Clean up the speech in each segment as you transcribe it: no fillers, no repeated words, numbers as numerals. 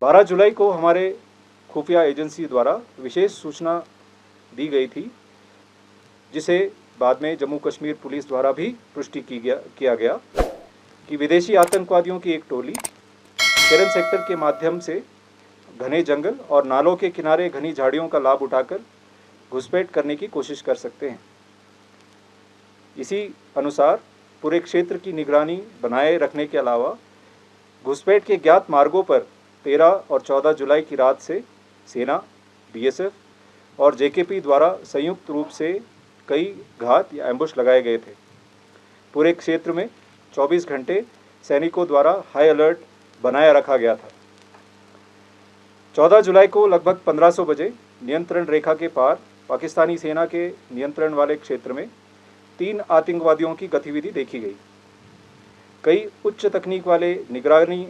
12 जुलाई को हमारे खुफिया एजेंसी द्वारा विशेष सूचना दी गई थी, जिसे बाद में जम्मू कश्मीर पुलिस द्वारा भी पुष्टि किया गया कि विदेशी आतंकवादियों की एक टोली केरन सेक्टर के माध्यम से घने जंगल और नालों के किनारे घनी झाड़ियों का लाभ उठाकर घुसपैठ करने की कोशिश कर सकते हैं। इसी अनुसार पूरे क्षेत्र की निगरानी बनाए रखने के अलावा घुसपैठ के ज्ञात मार्गों पर 13 और 14 जुलाई की रात से सेना, बीएसएफ और जेकेपी द्वारा संयुक्त रूप से कई घात या एम्बुश लगाए गए थे। पूरे क्षेत्र में 24 घंटे सैनिकों द्वारा हाई अलर्ट बनाया रखा गया था। 14 जुलाई को लगभग 1500 बजे नियंत्रण रेखा के पार पाकिस्तानी सेना के नियंत्रण वाले क्षेत्र में 3 आतंकवादियों की गतिविधि देखी गई। कई उच्च तकनीक वाले निगरानी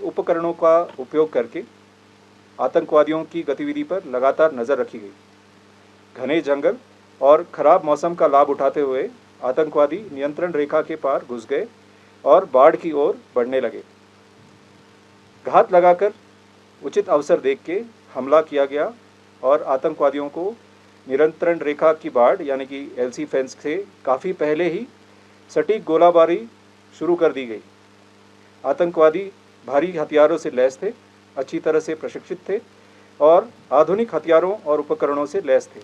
उपकरणों का उपयोग करके आतंकवादियों की गतिविधि पर लगातार नज़र रखी गई। घने जंगल और खराब मौसम का लाभ उठाते हुए आतंकवादी नियंत्रण रेखा के पार घुस गए और बाढ़ की ओर बढ़ने लगे। घात लगाकर उचित अवसर देख के हमला किया गया और आतंकवादियों को नियंत्रण रेखा की बाढ़ यानी कि एलसी फेंस से काफ़ी पहले ही सटीक गोलाबारी शुरू कर दी गई। आतंकवादी भारी हथियारों से लैस थे, अच्छी तरह से प्रशिक्षित थे और आधुनिक हथियारों और उपकरणों से लैस थे।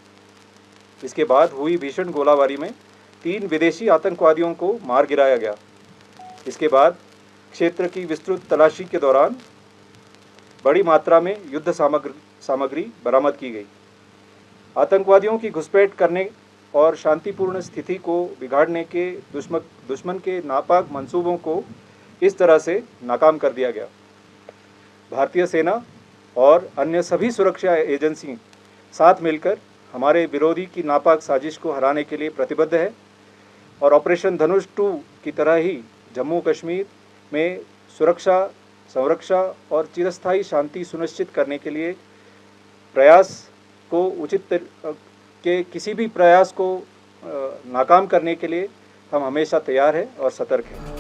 इसके बाद हुई भीषण गोलाबारी में 3 विदेशी आतंकवादियों को मार गिराया गया। इसके बाद क्षेत्र की विस्तृत तलाशी के दौरान बड़ी मात्रा में युद्ध सामग्री बरामद की गई। आतंकवादियों की घुसपैठ करने और शांतिपूर्ण स्थिति को बिगाड़ने के दुश्मन के नापाक मंसूबों को इस तरह से नाकाम कर दिया गया। भारतीय सेना और अन्य सभी सुरक्षा एजेंसी साथ मिलकर हमारे विरोधी की नापाक साजिश को हराने के लिए प्रतिबद्ध है और ऑपरेशन धनुष 2 की तरह ही जम्मू कश्मीर में सुरक्षा, संरक्षा और चिरस्थायी शांति सुनिश्चित करने के लिए किसी भी प्रयास को नाकाम करने के लिए हम हमेशा तैयार हैं और सतर्क हैं।